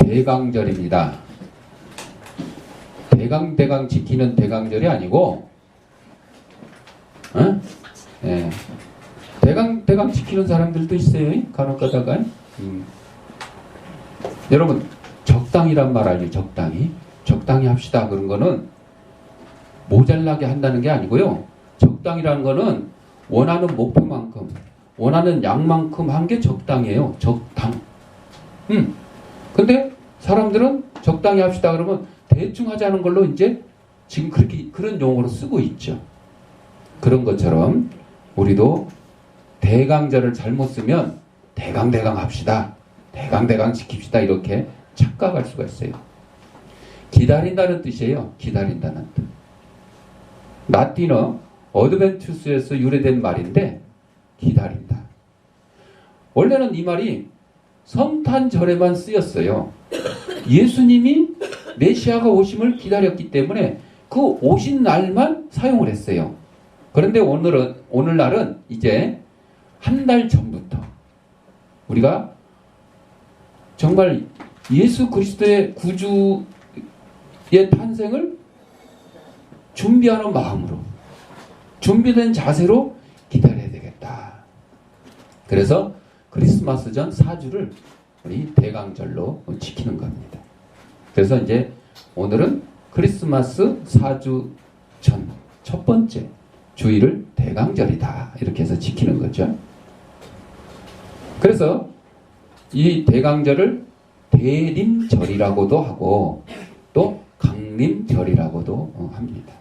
대강절입니다. 대강 지키는 대강절이 아니고, 예. 대강 지키는 사람들도 있어요. 간혹 가다가. 여러분, 적당이란 말 알죠? 적당히 합시다. 그런 거는 모자라게 한다는 게 아니고요. 적당이라는 거는 원하는 목표만큼, 원하는 양만큼 한 게 적당이에요. 적당. 근데 사람들은 적당히 합시다 그러면 대충 하자는 걸로 이제 지금 그런 용어로 쓰고 있죠. 그런 것처럼 우리도 대강절을 잘못 쓰면 대강 합시다. 대강 지킵시다. 이렇게 착각할 수가 있어요. 기다린다는 뜻이에요. 기다린다는 뜻. 라틴어 어드벤투스에서 유래된 말인데 기다린다. 원래는 이 말이 성탄절에만 쓰였어요. 예수님이 메시아가 오심을 기다렸기 때문에 그 오신 날만 사용을 했어요. 그런데 오늘날은 이제 한 달 전부터 우리가 정말 예수 그리스도의 구주의 탄생을 준비하는 마음으로, 준비된 자세로 기다려야 되겠다. 그래서 크리스마스 전 4주를 우리 대강절로 지키는 겁니다. 그래서 이제 오늘은 크리스마스 4주 전 첫 번째 주일을 대강절이다. 이렇게 해서 지키는 거죠. 그래서 이 대강절을 대림절이라고도 하고 또 강림절이라고도 합니다.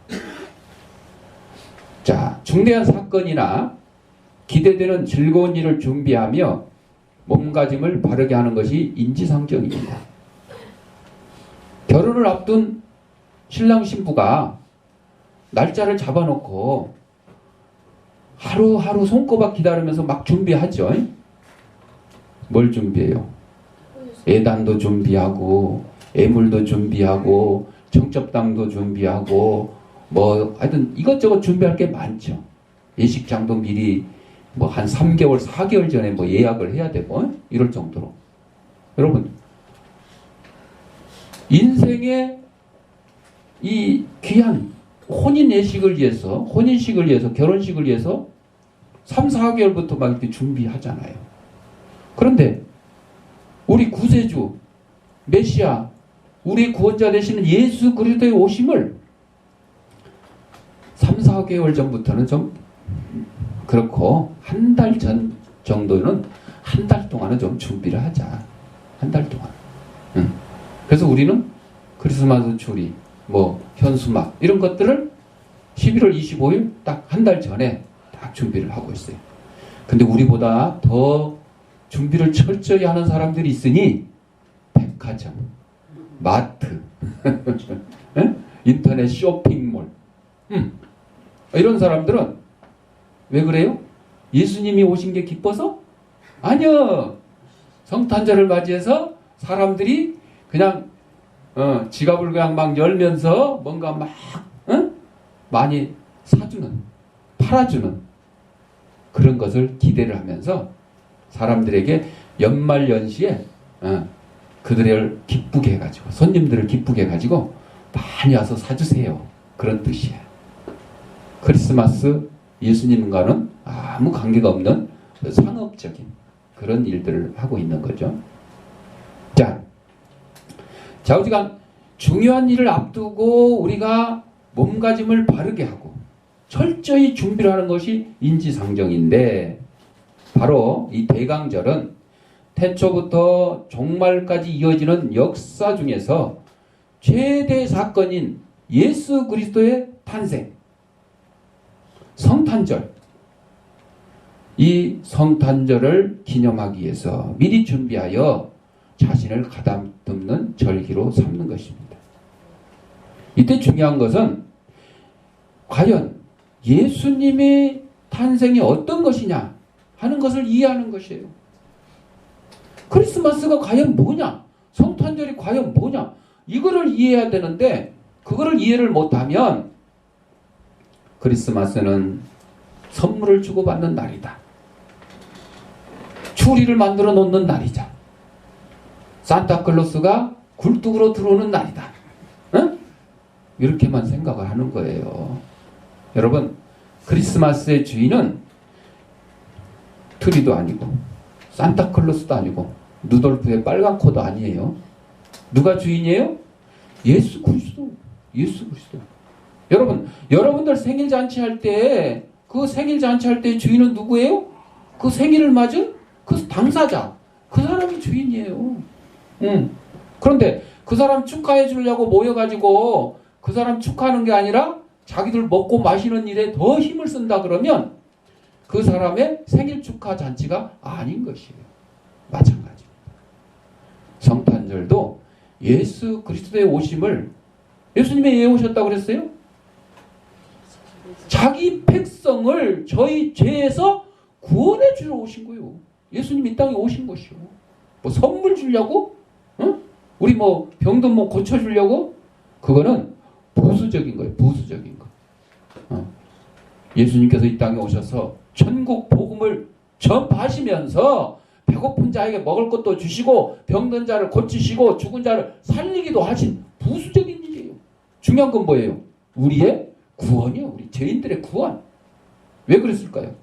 자, 중대한 사건이나 기대되는 즐거운 일을 준비하며 몸가짐을 바르게 하는 것이 인지상정입니다. 결혼을 앞둔 신랑 신부가 날짜를 잡아놓고 하루하루 손꼽아 기다리면서 막 준비하죠. 뭘 준비해요? 예단도 준비하고 예물도 준비하고 청첩장도 준비하고 뭐 하여튼 이것저것 준비할 게 많죠. 예식장도 미리 뭐 한 3개월, 4개월 전에 뭐 예약을 해야 되고 이럴 정도로. 여러분, 인생의 이 귀한 혼인식을 위해서, 결혼식을 위해서 3, 4개월부터 막 이렇게 준비하잖아요. 그런데 우리 구세주, 메시아, 우리 구원자 되시는 예수 그리스도의 오심을 3, 4개월 전부터는 좀 그렇고 한 달 전 정도는 한 달 동안은 좀 준비를 하자. 한 달 동안. 그래서 우리는 크리스마스 추리, 뭐 현수막 이런 것들을 11월 25일 딱 한 달 전에 딱 준비를 하고 있어요. 근데 우리보다 더 준비를 철저히 하는 사람들이 있으니 백화점, 마트, 인터넷 쇼핑몰 이런 사람들은 왜 그래요? 예수님이 오신 게 기뻐서? 아니요. 성탄절을 맞이해서 사람들이 그냥 지갑을 그냥 막 열면서 뭔가 막 많이 사주는, 팔아주는 그런 것을 기대를 하면서 사람들에게 연말연시에 그들을 기쁘게 해가지고, 손님들을 기쁘게 해가지고 많이 와서 사주세요. 그런 뜻이야. 크리스마스 예수님과는 아무 관계가 없는 상업적인 그런 일들을 하고 있는 거죠. 자, 좌우지간 중요한 일을 앞두고 우리가 몸가짐을 바르게 하고 철저히 준비를 하는 것이 인지상정인데, 바로 이 대강절은 태초부터 종말까지 이어지는 역사 중에서 최대 사건인 예수 그리스도의 탄생, 성탄절, 이 성탄절을 기념하기 위해서 미리 준비하여 자신을 가다듬는 절기로 삼는 것입니다. 이때 중요한 것은 과연 예수님의 탄생이 어떤 것이냐 하는 것을 이해하는 것이에요. 크리스마스가 과연 뭐냐? 성탄절이 과연 뭐냐? 이거를 이해해야 되는데 그거를 이해를 못하면 크리스마스는 선물을 주고받는 날이다. 추리를 만들어 놓는 날이자. 산타클로스가 굴뚝으로 들어오는 날이다. 응? 이렇게만 생각을 하는 거예요. 여러분, 크리스마스의 주인은 트리도 아니고 산타클로스도 아니고 누돌프의 빨간 코도 아니에요. 누가 주인이에요? 예수 그리스도. 예수 그리스도. 여러분, 여러분들 생일 잔치 할 때, 그 생일 잔치 할 때 주인은 누구예요? 그 생일을 맞은 그 당사자. 그 사람이 주인이에요. 그런데 그 사람 축하해 주려고 모여가지고 그 사람 축하하는 게 아니라 자기들 먹고 마시는 일에 더 힘을 쓴다 그러면 그 사람의 생일 축하 잔치가 아닌 것이에요. 마찬가지입니다. 성탄절도 예수 그리스도의 오심을, 예수님이 왜 오셨다고 그랬어요? 자기 백성을 저희 죄에서 구원해 주러 오신 거예요. 예수님 이 땅에 오신 것이요. 뭐 선물 주려고? 응? 우리 뭐 병든 뭐 고쳐주려고? 그거는 부수적인 거예요. 부수적인 거. 예수님께서 이 땅에 오셔서 천국 복음을 전파하시면서 배고픈 자에게 먹을 것도 주시고 병든 자를 고치시고 죽은 자를 살리기도 하신 부수적인 일이에요. 중요한 건 뭐예요? 우리의 구원이요. 우리 죄인들의 구원. 왜 그랬을까요?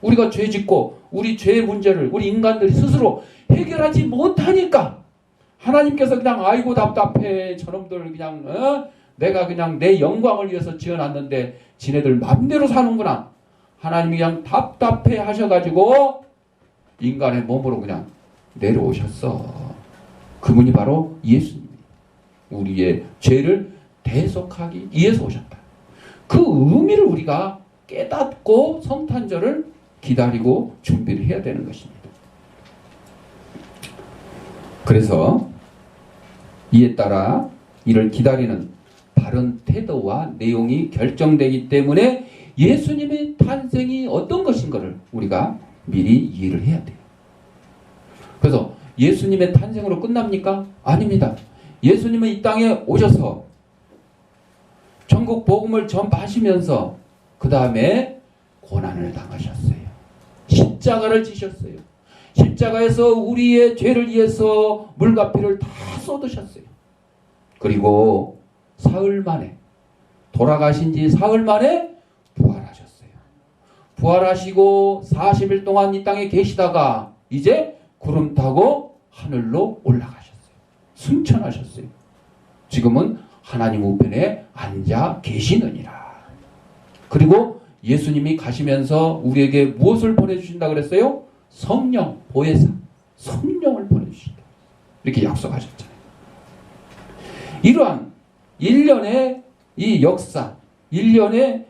우리가 죄 짓고 우리 죄의 문제를 우리 인간들이 스스로 해결하지 못하니까 하나님께서 그냥 아이고 답답해 저놈들 그냥 내가 그냥 내 영광을 위해서 지어놨는데 지네들 맘대로 사는구나. 하나님이 그냥 답답해 하셔가지고 인간의 몸으로 그냥 내려오셨어. 그분이 바로 예수님. 우리의 죄를 대속하기 위해서 오셨다. 그 의미를 우리가 깨닫고 성탄절을 기다리고 준비를 해야 되는 것입니다. 그래서 이에 따라 이를 기다리는 바른 태도와 내용이 결정되기 때문에 예수님의 탄생이 어떤 것인가를 우리가 미리 이해를 해야 돼요. 그래서 예수님의 탄생으로 끝납니까? 아닙니다. 예수님은 이 땅에 오셔서 전국 복음을 전파하시면서 그 다음에 고난을 당하셨어요. 십자가를 지셨어요. 십자가에서 우리의 죄를 위해서 물과 피를 다 쏟으셨어요. 그리고 사흘 만에 돌아가신 지 사흘 만에 부활하셨어요. 부활하시고 40일 동안 이 땅에 계시다가 이제 구름 타고 하늘로 올라가셨어요. 승천하셨어요. 지금은 하나님 우편에 앉아 계시느니라. 그리고 예수님이 가시면서 우리에게 무엇을 보내주신다 그랬어요? 성령, 보혜사, 성령을 보내주신다. 이렇게 약속하셨잖아요. 이러한 일련의 이 역사, 일련의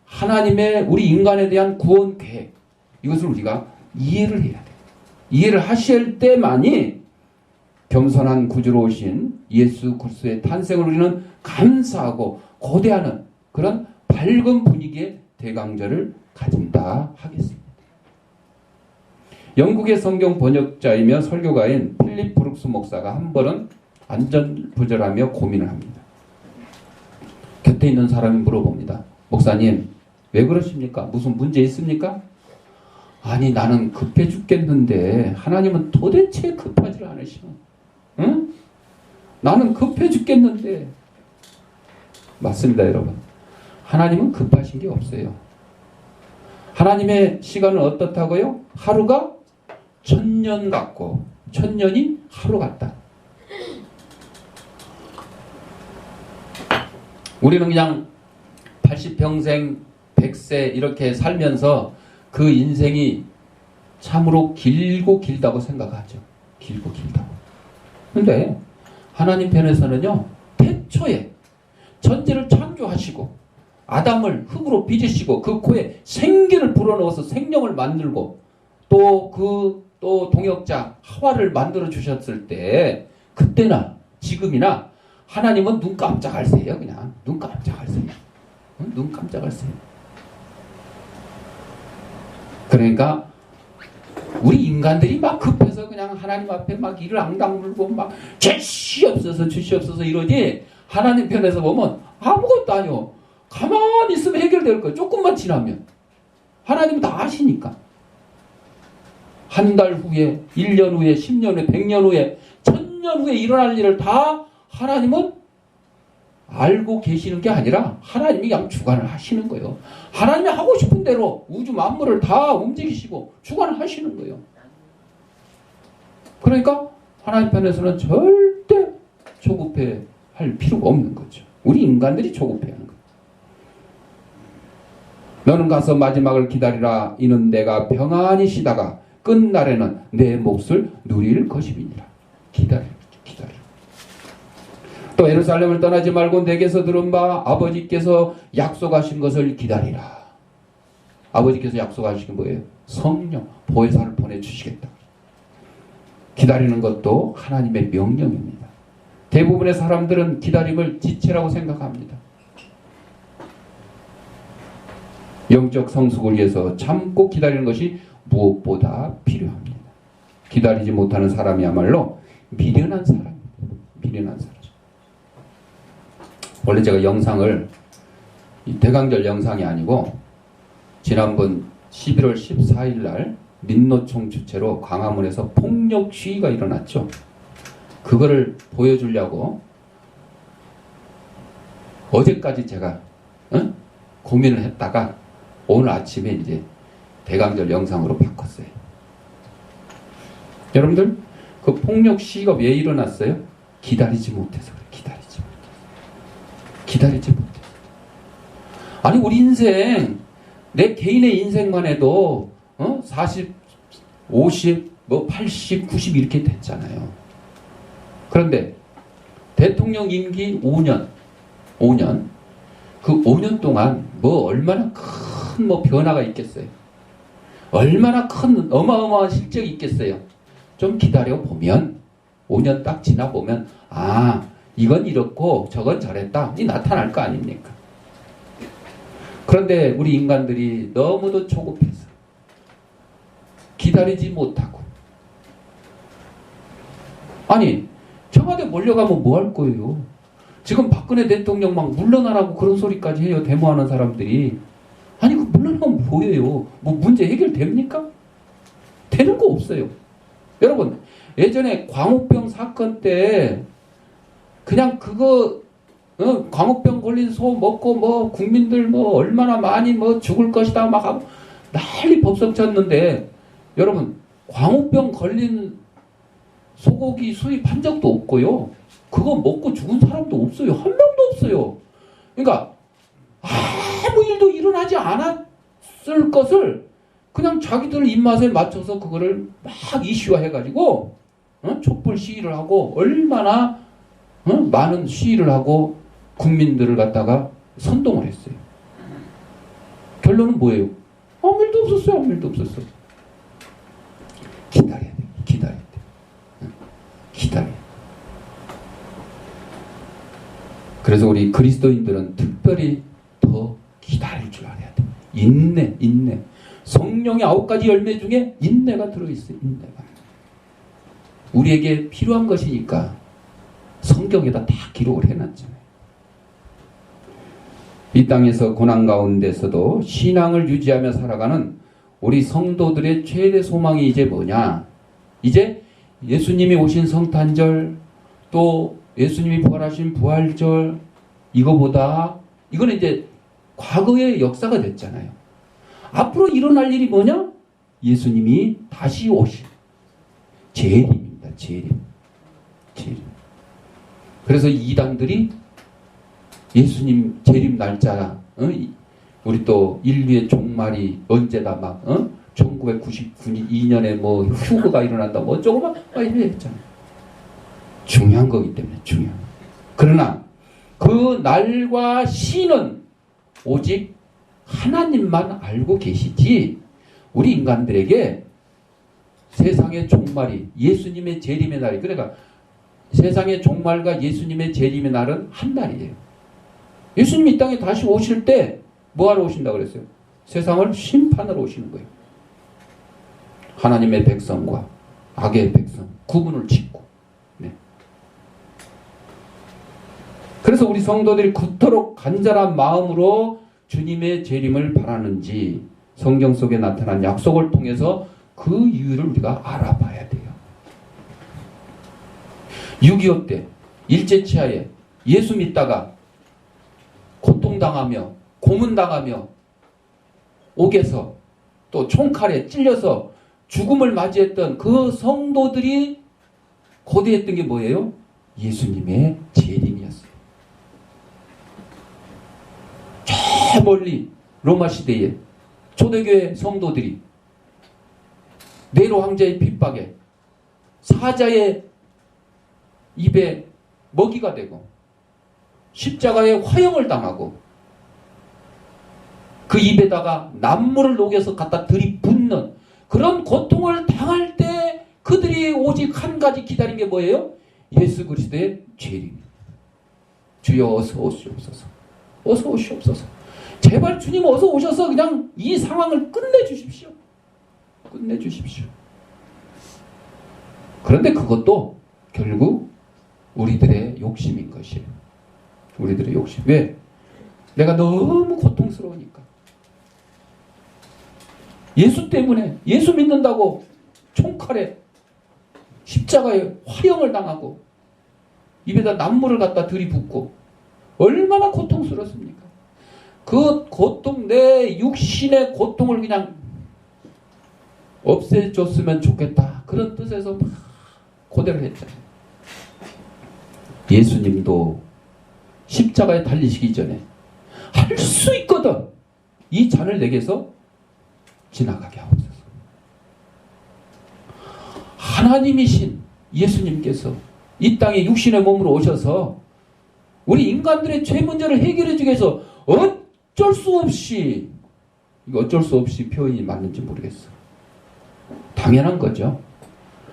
하나님의 우리 인간에 대한 구원 계획, 이것을 우리가 이해를 해야 돼요. 이해를 하실 때만이 겸손한 구주로 오신 예수 그리스도의 탄생을 우리는 감사하고 고대하는 그런 밝은 분위기의 대강절을 가진다 하겠습니다. 영국의 성경 번역자이며 설교가인 필립 브룩스 목사가 한 번은 안전부절하며 고민을 합니다. 곁에 있는 사람이 물어봅니다. 목사님, 왜 그러십니까? 무슨 문제 있습니까? 아니, 나는 급해 죽겠는데 하나님은 도대체 급하지를 않으시오. 응? 나는 급해 죽겠는데. 맞습니다, 여러분. 하나님은 급하신 게 없어요. 하나님의 시간은 어떻다고요? 하루가 1000년 같고 1000년이 하루 같다. 우리는 그냥 80평생 100세 이렇게 살면서 그 인생이 참으로 길고 길다고 생각하죠. 길고 길다고. 근데 하나님 편에서는요, 태초에 천지를 창조하시고 아담을 흙으로 빚으시고 그 코에 생기를 불어넣어서 생명을 만들고 또 동역자 하와를 만들어 주셨을 때, 그때나 지금이나 하나님은 눈 깜짝할 새예요. 그냥 눈 깜짝할 새. 눈 깜짝할 새. 그러니까 우리 인간들이 막 급해서 그냥 하나님 앞에 막 이를 앙당 물고 막 죄시 없어서 이러지, 하나님 편에서 보면 아무것도 아니요. 가만히 있으면 해결될 거예요. 조금만 지나면. 하나님은 다 아시니까. 한 달 후에, 1년 후에, 10년 후에, 100년 후에 천년 후에 일어날 일을 다 하나님은 알고 계시는 게 아니라 하나님이 그냥 주관을 하시는 거예요. 하나님이 하고 싶은 대로 우주 만물을 다 움직이시고 주관을 하시는 거예요. 그러니까 하나님 편에서는 절대 조급해 할 필요가 없는 거죠. 우리 인간들이 조급해 하는 거예요. 너는 가서 마지막을 기다리라. 이는 내가 평안히 쉬다가 끝날에는 내 몫을 누릴 것임이니라. 기다려. 또 예루살렘을 떠나지 말고 내게서 들은 바 아버지께서 약속하신 것을 기다리라. 아버지께서 약속하신 게 뭐예요? 성령, 보혜사를 보내주시겠다. 기다리는 것도 하나님의 명령입니다. 대부분의 사람들은 기다림을 지체라고 생각합니다. 영적 성숙을 위해서 참고 기다리는 것이 무엇보다 필요합니다. 기다리지 못하는 사람이야말로 미련한 사람입니다. 미련한 사람. 원래 제가 영상을 대강절 영상이 아니고 지난번 11월 14일 날 민노총 주최로 광화문에서 폭력 시위가 일어났죠. 그거를 보여주려고 어제까지 제가 고민을 했다가 오늘 아침에 이제 대강절 영상으로 바꿨어요. 여러분들 그 폭력 시위가 왜 일어났어요? 기다리지 못해서 그래요. 기다리지 못해. 아니 우리 인생 내 개인의 인생만 해도 40, 50, 80, 90 이렇게 됐잖아요. 그런데 대통령 임기 5년 그 5년 동안 얼마나 큰 변화가 있겠어요. 얼마나 큰 어마어마한 실적이 있겠어요. 좀 기다려 보면 5년 딱 지나 보면 이건 이렇고 저건 저랬다. 이 나타날 거 아닙니까? 그런데 우리 인간들이 너무도 조급해서 기다리지 못하고 아니 청와대 몰려가면 뭐 할 거예요? 지금 박근혜 대통령 막 물러나라고 그런 소리까지 해요. 데모하는 사람들이. 아니 그 물러나면 뭐예요? 문제 해결됩니까? 되는 거 없어요. 여러분 예전에 광우병 사건 때 그냥 그거 광우병 걸린 소 먹고 국민들 얼마나 많이 죽을 것이다 막 하고 난리 법석 쳤는데 여러분 광우병 걸린 소고기 수입한 적도 없고요. 그거 먹고 죽은 사람도 없어요. 한 명도 없어요. 그러니까 아무 일도 일어나지 않았을 것을 그냥 자기들 입맛에 맞춰서 그거를 막 이슈화 해가지고 촛불 시위를 하고 얼마나 많은 시위를 하고 국민들을 갖다가 선동을 했어요. 결론은 뭐예요? 아무 일도 없었어요. 아무 일도 없었어요. 기다려야 돼. 기다려야 돼. 기다려. 그래서 우리 그리스도인들은 특별히 더 기다릴 줄 알아야 돼. 인내. 성령의 9가지 열매 중에 인내가 들어있어요. 인내가. 우리에게 필요한 것이니까 성경에다 다 기록을 해놨잖아요. 이 땅에서 고난 가운데서도 신앙을 유지하며 살아가는 우리 성도들의 최대 소망이 이제 뭐냐? 이제 예수님이 오신 성탄절, 또 예수님이 부활하신 부활절, 이거는 이제 과거의 역사가 됐잖아요. 앞으로 일어날 일이 뭐냐? 예수님이 다시 오신 재림입니다. 재림. 그래서 이단들이 예수님 재림 날짜, 우리 또 인류의 종말이 언제다 1992년에 휴거가 일어난다 어쩌고 막 이래 했잖아요. 중요한 거기 때문에 중요한. 그러나 그 날과 시는 오직 하나님만 알고 계시지 우리 인간들에게 세상의 종말이 예수님의 재림의 날이 그러니까 세상의 종말과 예수님의 재림의 날은 한 날이에요. 예수님이 이 땅에 다시 오실 때 뭐하러 오신다고 그랬어요? 세상을 심판하러 오시는 거예요. 하나님의 백성과 악의 백성 구분을 짓고. 네. 그래서 우리 성도들이 그토록 간절한 마음으로 주님의 재림을 바라는지 성경 속에 나타난 약속을 통해서 그 이유를 우리가 알아봐야 돼요. 6.25 때 일제치하에 예수 믿다가 고통당하며 고문당하며 옥에서 또 총칼에 찔려서 죽음을 맞이했던 그 성도들이 고대했던 게 뭐예요? 예수님의 재림이었어요. 저 멀리 로마 시대에 초대교회 성도들이 네로 황제의 핍박에 사자의 입에 먹이가 되고 십자가에 화형을 당하고 그 입에다가 난물을 녹여서 갖다 들이붓는 그런 고통을 당할 때 그들이 오직 한 가지 기다린 게 뭐예요? 예수 그리스도의 재림. 주여 어서 오시옵소서. 어서 오시옵소서. 제발 주님 어서 오셔서 그냥 이 상황을 끝내주십시오. 끝내주십시오. 그런데 그것도 결국 우리들의 욕심인 것이에요. 우리들의 욕심. 왜? 내가 너무 고통스러우니까. 예수 때문에, 예수 믿는다고 총칼에 십자가에 화형을 당하고 입에다 난물을 갖다 들이붓고 얼마나 고통스럽습니까? 그 고통, 내 육신의 고통을 그냥 없애줬으면 좋겠다. 그런 뜻에서 막 고대를 했잖아요. 예수님도 십자가에 달리시기 전에 할 수 있거든. 이 잔을 내게서 지나가게 하옵소서. 하나님이신 예수님께서 이 땅에 육신의 몸으로 오셔서 우리 인간들의 죄 문제를 해결해 주기 위해서 어쩔 수 없이, 이거 어쩔 수 없이 표현이 맞는지 모르겠어. 당연한 거죠.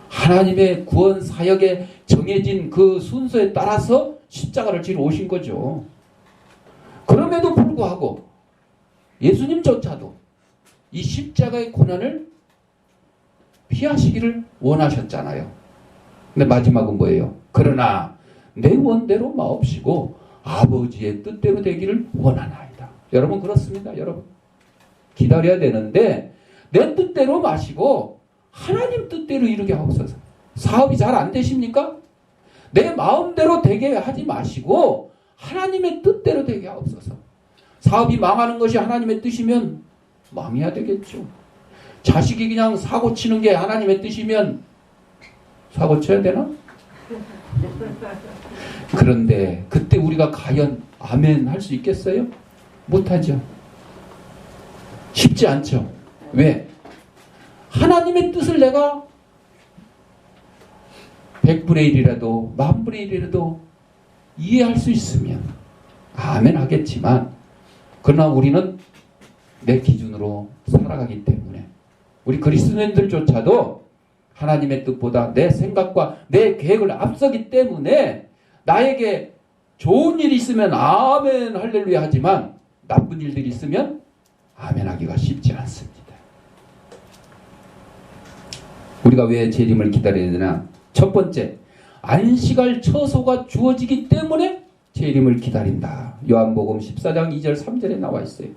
하나님의 구원 사역에 정해진 그 순서에 따라서 십자가를 지러 오신 거죠. 그럼에도 불구하고 예수님조차도 이 십자가의 고난을 피하시기를 원하셨잖아요. 근데 마지막은 뭐예요? 그러나 내 원대로 마옵시고 아버지의 뜻대로 되기를 원하나이다. 여러분 그렇습니다. 여러분 기다려야 되는데 내 뜻대로 마시고 하나님 뜻대로 이루게 하옵소서. 사업이 잘 안 되십니까? 내 마음대로 되게 하지 마시고 하나님의 뜻대로 되게 하옵소서. 사업이 망하는 것이 하나님의 뜻이면 망해야 되겠죠. 자식이 그냥 사고 치는 게 하나님의 뜻이면 사고 쳐야 되나? 그런데 그때 우리가 과연 아멘 할 수 있겠어요? 못하죠. 쉽지 않죠. 왜? 하나님의 뜻을 내가 100분의 1이라도 10,000분의 1이라도 이해할 수 있으면 아멘 하겠지만, 그러나 우리는 내 기준으로 살아가기 때문에 우리 그리스도인들조차도 하나님의 뜻보다 내 생각과 내 계획을 앞서기 때문에 나에게 좋은 일이 있으면 아멘 할렐루야 하지만 나쁜 일들이 있으면 아멘 하기가 쉽지 않습니다. 우리가 왜 재림을 기다려야 되나? 첫 번째, 안식할 처소가 주어지기 때문에 재림을 기다린다. 요한복음 14장 2절 3절에 나와 있어요.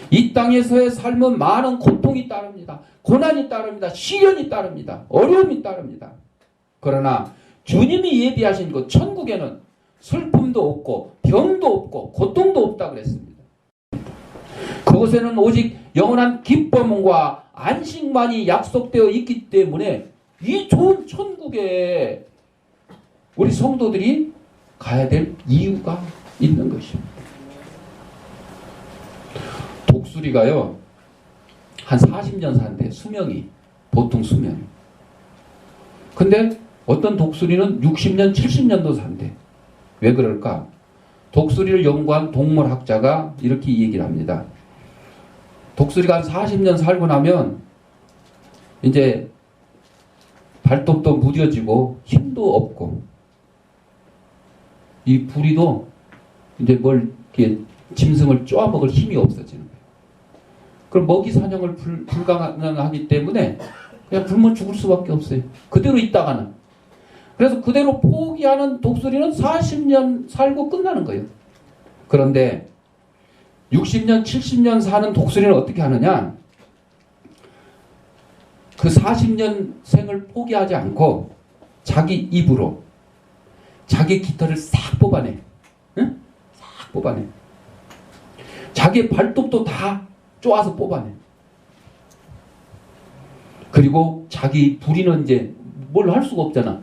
이 땅에서의 삶은 많은 고통이 따릅니다. 고난이 따릅니다. 시련이 따릅니다. 어려움이 따릅니다. 그러나 주님이 예비하신 그 천국에는 슬픔도 없고 병도 없고 고통도 없다고 그랬습니다. 그곳에는 오직 영원한 기쁨과 안식만이 약속되어 있기 때문에 이 좋은 천국에 우리 성도들이 가야 될 이유가 있는 것입니다. 독수리가요, 한 40년 산대, 수명이. 보통 수명이. 근데 어떤 독수리는 60년, 70년도 산대. 왜 그럴까? 독수리를 연구한 동물학자가 이렇게 얘기를 합니다. 독수리가 한 40년 살고 나면 이제 발톱도 무뎌지고 힘도 없고 이 부리도 이제 뭘 이렇게 짐승을 쪼아먹을 힘이 없어지는 거예요. 그럼 먹이 사냥을 불가능하기 때문에 그냥 굶어 죽을 수밖에 없어요. 그대로 있다가는. 그래서 그대로 포기하는 독수리는 40년 살고 끝나는 거예요. 그런데 60년, 70년 사는 독수리는 어떻게 하느냐? 그 40년 생을 포기하지 않고 자기 입으로 자기 깃털을 싹 뽑아내. 응? 싹 뽑아내. 자기의 발톱도 다 쪼아서 뽑아내. 그리고 자기 부리는 이제 뭘 할 수가 없잖아.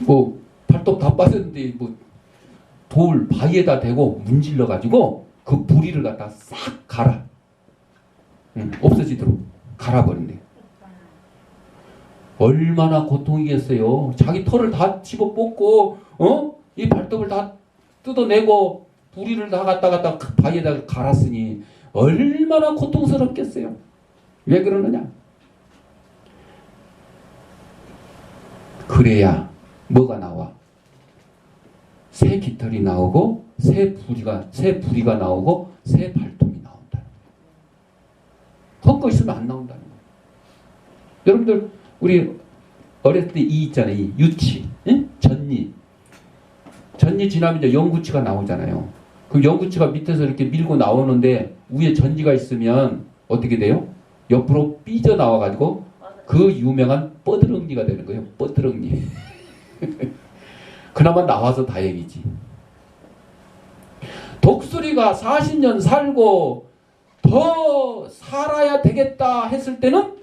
뭐 발톱 다 빠졌는데 뭐 돌 바위에다 대고 문질러 가지고 그 부리를 갖다 싹 갈아. 없어지도록 갈아버린대. 얼마나 고통이겠어요. 자기 털을 다 집어 뽑고 이 발톱을 다 뜯어내고 부리를 다 갖다 바위에다 갈았으니 얼마나 고통스럽겠어요. 왜 그러느냐? 그래야 뭐가 나와? 새 깃털이 나오고 새 부리가 나오고 새 발톱이 나온다. 헛거 있으면 안 나온다는 거예요. 여러분들 우리 어렸을 때 이 있잖아요. 이 유치, 응? 전니 지나면 이제 영구치가 나오잖아요. 그 영구치가 밑에서 이렇게 밀고 나오는데 위에 전지가 있으면 어떻게 돼요? 옆으로 삐져 나와가지고 그 유명한 뻐드렁니가 되는 거예요. 뻐드렁니. 그나마 나와서 다행이지. 독수리가 40년 살고 더 살아야 되겠다 했을 때는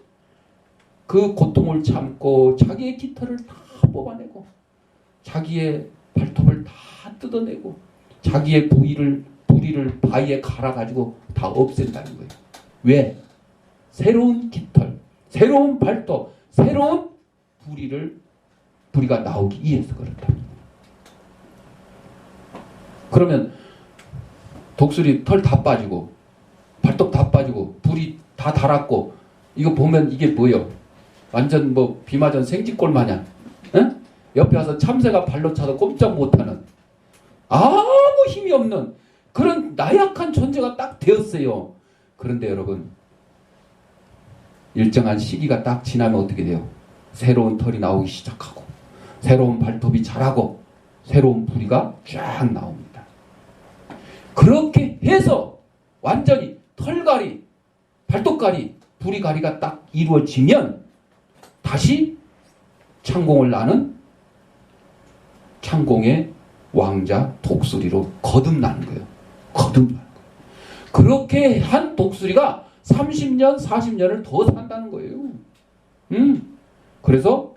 그 고통을 참고 자기의 깃털을 다 뽑아내고 자기의 발톱을 다 뜯어내고 자기의 부리를 바위에 갈아가지고 다 없앤다는 거예요. 왜? 새로운 깃털, 새로운 발톱, 새로운 부리가 나오기 위해서 그렇다. 그러면 독수리 털 다 빠지고 발톱 다 빠지고 부리 다 달았고 이거 보면 이게 뭐예요? 완전 뭐 비 맞은 생쥐꼴 마냥 응? 옆에 와서 참새가 발로 차도 꼼짝 못하는 아무 힘이 없는 그런 나약한 존재가 딱 되었어요. 그런데 여러분 일정한 시기가 딱 지나면 어떻게 돼요? 새로운 털이 나오기 시작하고 새로운 발톱이 자라고 새로운 부리가 쫙 나옵니다. 그렇게 해서 완전히 털갈이, 발톱갈이, 부리갈이가 딱 이루어지면 다시 창공을 나는 창공의 왕자 독수리로 거듭나는 거예요. 거듭나는 거예요. 그렇게 한 독수리가 30년, 40년을 더 산다는 거예요. 그래서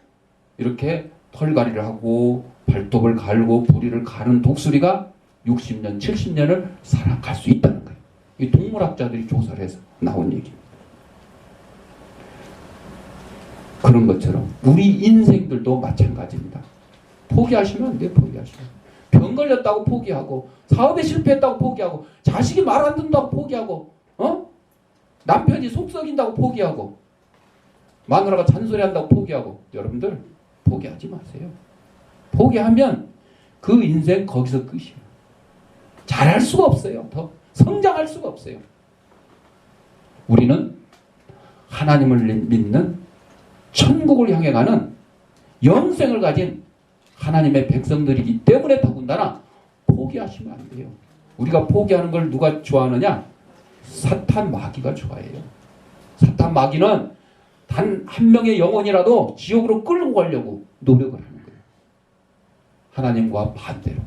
이렇게 털갈이를 하고 발톱을 갈고 부리를 가는 독수리가 60년, 70년을 살아갈 수 있다는 거예요. 이 동물학자들이 조사를 해서 나온 얘기입니다. 그런 것처럼 우리 인생들도 마찬가지입니다. 포기하시면 안 돼요. 포기하시면. 병 걸렸다고 포기하고 사업에 실패했다고 포기하고 자식이 말 안 듣는다고 포기하고 남편이 속 썩인다고 포기하고 마누라가 잔소리한다고 포기하고 여러분들 포기하지 마세요. 포기하면 그 인생 거기서 끝이에요. 잘할 수가 없어요. 더 성장할 수가 없어요. 우리는 하나님을 믿는 천국을 향해 가는 영생을 가진 하나님의 백성들이기 때문에 더군다나 포기하시면 안 돼요. 우리가 포기하는 걸 누가 좋아하느냐? 사탄 마귀가 좋아해요. 사탄 마귀는 단 한 명의 영혼이라도 지옥으로 끌고 가려고 노력을 하는 거예요. 하나님과 반대로.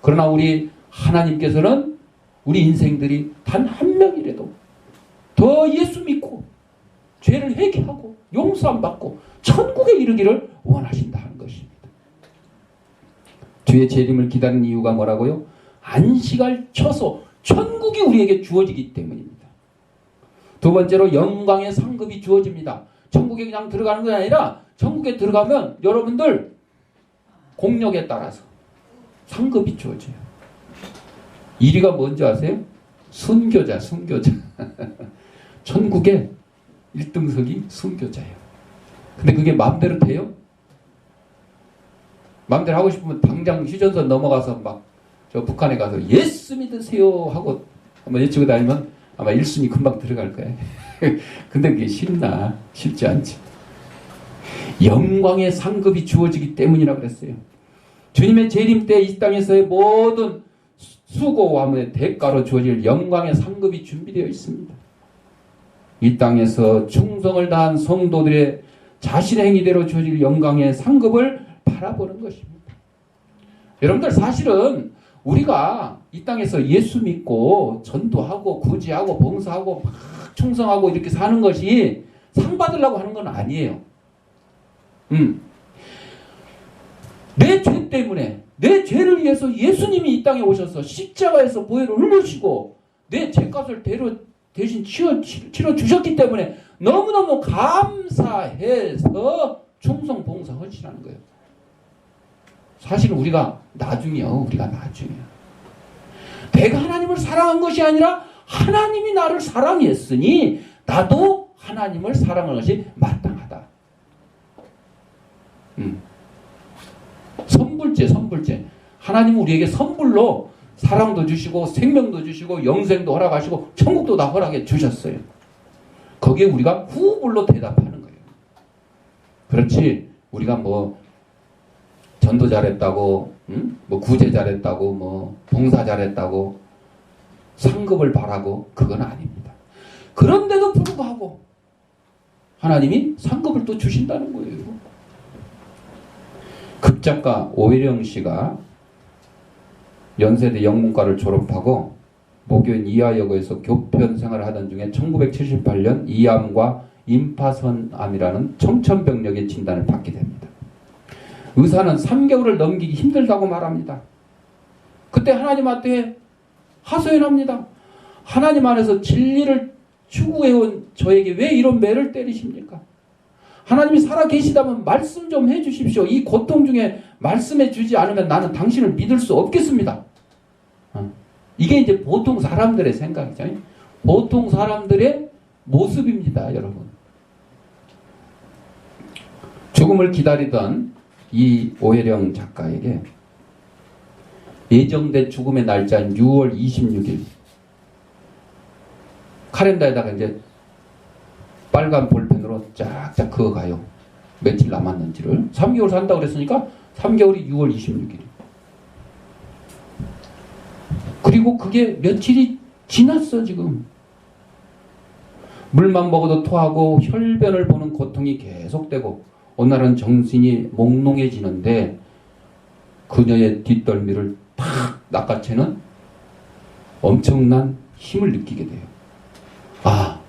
그러나 우리 하나님께서는 우리 인생들이 단 한 명이라도 더 예수 믿고 죄를 회개하고 용서함 받고 천국에 이르기를 원하신다는 것입니다. 주의 재림을 기다리는 이유가 뭐라고요? 안식할 처소 천국이 우리에게 주어지기 때문입니다. 두 번째로 영광의 상급이 주어집니다. 천국에 그냥 들어가는 게 아니라 천국에 들어가면 여러분들 공력에 따라서 상급이 주어져요. 1위가 뭔지 아세요? 순교자. 천국의 1등석이 순교자예요. 근데 그게 마음대로 돼요? 마음대로 하고 싶으면 당장 휴전선 넘어가서 막 저 북한에 가서 예수 믿으세요 하고 한번 외치고 다니면 아마 1순위 금방 들어갈 거예요. 근데 그게 쉽나? 쉽지 않지. 영광의 상급이 주어지기 때문이라고 그랬어요. 주님의 재림 때 이 땅에서의 모든 수고와 대가로 주어질 영광의 상급이 준비되어 있습니다. 이 땅에서 충성을 다한 성도들의 자신의 행위대로 주어질 영광의 상급을 바라보는 것입니다. 여러분들 사실은 우리가 이 땅에서 예수 믿고 전도하고 구제하고 봉사하고 막 충성하고 이렇게 사는 것이 상 받으려고 하는 건 아니에요. 내 죄 때문에 내 죄를 위해서 예수님이 이 땅에 오셔서 십자가에서 보혈을 흘리시고 내 죄값을 대신 치러 주셨기 때문에 너무너무 감사해서 충성 봉사 헌신하는 거예요. 사실은 우리가 나중이요. 내가 하나님을 사랑한 것이 아니라 하나님이 나를 사랑했으니 나도 하나님을 사랑하는 것이 마땅하다. 선불제. 하나님은 우리에게 선불로 사랑도 주시고 생명도 주시고 영생도 허락하시고 천국도 다 허락해 주셨어요. 거기에 우리가 후불로 대답하는 거예요. 그렇지 우리가 뭐 전도 잘했다고 뭐 구제 잘했다고 뭐 봉사 잘했다고 상급을 바라고 그건 아닙니다. 그런데도 불구하고 하나님이 상급을 또 주신다는 거예요. 극작가 오혜령 씨가 연세대 영문과를 졸업하고 모교인 이하여고에서 교편 생활을 하던 중에 1978년 이암과 임파선암이라는 청천벽력의 진단을 받게 됩니다. 의사는 3개월을 넘기기 힘들다고 말합니다. 그때 하나님한테 하소연합니다. 하나님 안에서 진리를 추구해온 저에게 왜 이런 매를 때리십니까? 하나님이 살아계시다면 말씀 좀 해주십시오. 이 고통 중에 말씀해 주지 않으면 나는 당신을 믿을 수 없겠습니다. 이게 이제 보통 사람들의 생각이죠. 보통 사람들의 모습입니다, 여러분. 죽음을 기다리던 이 오혜령 작가에게 예정된 죽음의 날짜인 6월 26일 카렌다에다가 이제 빨간 볼펜으로 쫙쫙 그어가요. 며칠 남았는지를. 3개월 산다고 그랬으니까 3개월이 6월 26일. 그리고 그게 며칠이 지났어 지금. 물만 먹어도 토하고 혈변을 보는 고통이 계속되고 어느 날은 정신이 몽롱해지는데 그녀의 뒷덜미를 탁 낚아채는 엄청난 힘을 느끼게 돼요. 아,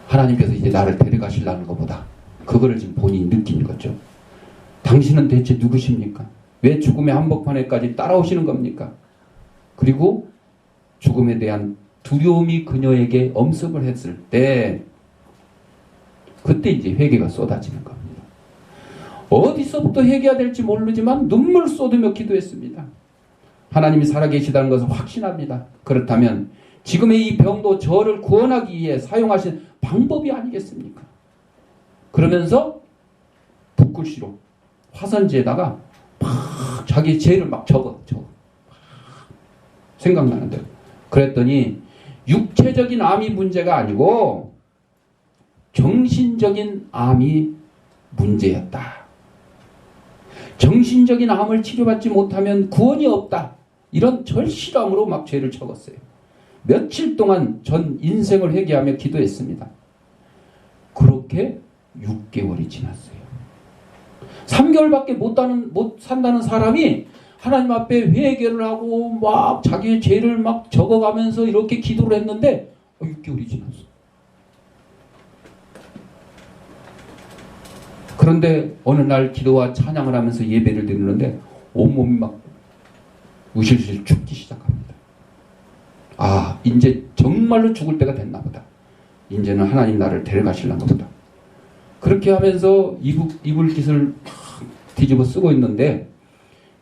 하나님께서 이제 나를 데려가시려는 것보다 그거를 지금 본인이 느끼는 거죠. 당신은 대체 누구십니까? 왜 죽음의 한복판에까지 따라오시는 겁니까? 그리고 죽음에 대한 두려움이 그녀에게 엄습을 했을 때 그때 이제 회개가 쏟아지는 겁니다. 어디서부터 회개해야 될지 모르지만 눈물 쏟으며 기도했습니다. 하나님이 살아계시다는 것을 확신합니다. 그렇다면 지금의 이 병도 저를 구원하기 위해 사용하신 방법이 아니겠습니까? 그러면서 붓글씨로 화선지에다가 막 자기 죄를 막 적어. 생각나는 대로. 그랬더니 육체적인 암이 문제가 아니고 정신적인 암이 문제였다. 정신적인 암을 치료받지 못하면 구원이 없다. 이런 절실함으로 막 죄를 적었어요. 며칠 동안 전 인생을 회개하며 기도했습니다. 그렇게 6개월이 지났어요. 3개월밖에 못 산다는 사람이 하나님 앞에 회개를 하고 막 자기의 죄를 막 적어가면서 이렇게 기도를 했는데 6개월이 지났어. 그런데 어느 날 기도와 찬양을 하면서 예배를 드리는데 온몸이 막 우실실 춥기 시작합니다. 아, 이제 정말로 죽을 때가 됐나 보다. 이제는 하나님 나를 데려가시려나 보다. 그렇게 하면서 이불깃을 뒤집어 쓰고 있는데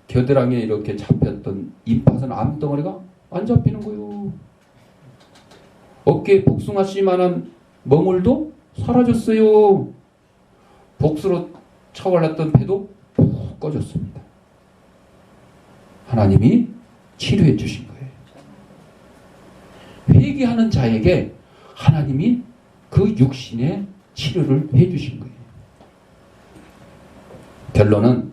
겨드랑이에 이렇게 잡혔던 임파선 암덩어리가 안 잡히는 거예요. 어깨에 복숭아씨만한 멍울도 사라졌어요. 복수로 차올랐던 배도 푹 꺼졌습니다. 하나님이 치료해 주신 거예요. 회개하는 자에게 하나님이 그 육신의 치료를 해 주신 거예요. 결론은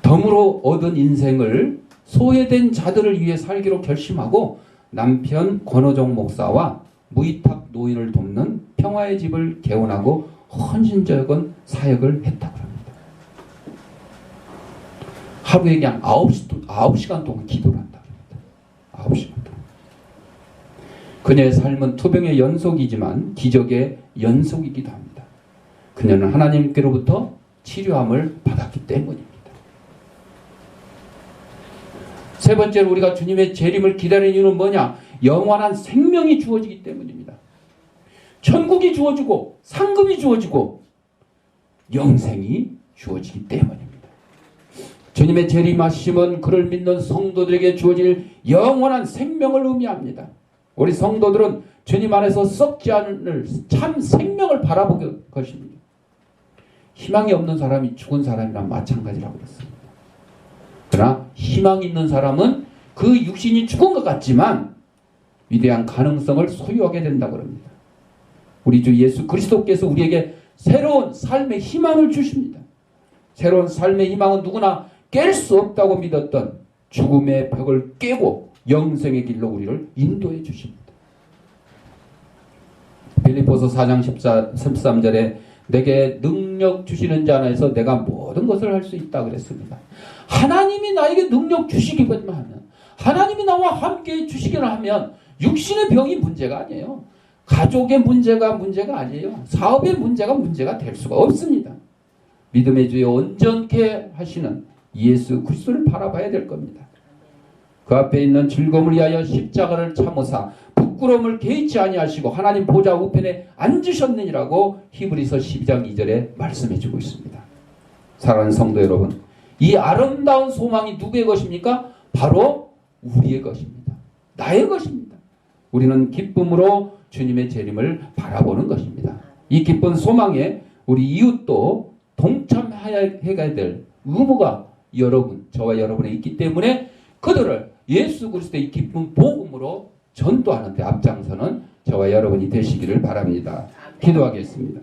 덤으로 얻은 인생을 소외된 자들을 위해 살기로 결심하고 남편 권호정 목사와 무위탁 노인을 돕는 평화의 집을 개원하고 헌신적인 사역을 했다고 합니다. 하루에 그냥 9시간 동안 기도를 한다. 9시간 동안. 그녀의 삶은 투병의 연속이지만 기적의 연속이기도 합니다. 그녀는 하나님께로부터 치료함을 받았기 때문입니다. 세 번째로 우리가 주님의 재림을 기다리는 이유는 뭐냐? 영원한 생명이 주어지기 때문입니다. 천국이 주어지고 상급이 주어지고 영생이 주어지기 때문입니다. 주님의 재림하심은 그를 믿는 성도들에게 주어질 영원한 생명을 의미합니다. 우리 성도들은 주님 안에서 썩지 않을 참 생명을 바라볼 것입니다. 희망이 없는 사람이 죽은 사람이랑 마찬가지라고 그랬습니다. 그러나 희망이 있는 사람은 그 육신이 죽은 것 같지만 위대한 가능성을 소유하게 된다고 합니다. 우리 주 예수 그리스도께서 우리에게 새로운 삶의 희망을 주십니다. 새로운 삶의 희망은 누구나 깰 수 없다고 믿었던 죽음의 벽을 깨고 영생의 길로 우리를 인도해 주십니다. 빌립보서 4장 13절에 내게 능력 주시는 자 안에서 내가 모든 것을 할 수 있다 그랬습니다. 하나님이 나에게 능력 주시기만 하면, 하나님이 나와 함께 주시기만 하면 육신의 병이 문제가 아니에요. 가족의 문제가 아니에요. 사업의 문제가 될 수가 없습니다. 믿음의 주에 온전케 하시는 예수 그리스도를 바라봐야 될 겁니다. 그 앞에 있는 즐거움을 위하여 십자가를 참으사 부끄러움을 개의치 아니하시고 하나님 보좌 우편에 앉으셨느니라고 히브리서 12장 2절에 말씀해주고 있습니다. 사랑하는 성도 여러분, 이 아름다운 소망이 누구의 것입니까? 바로 우리의 것입니다. 나의 것입니다. 우리는 기쁨으로 주님의 재림을 바라보는 것입니다. 이 기쁜 소망에 우리 이웃도 동참해야 될 의무가 저와 여러분에 있기 때문에 그들을 예수 그리스도의 기쁜 복음으로 전도하는 데 앞장서는 저와 여러분이 되시기를 바랍니다. 기도하겠습니다.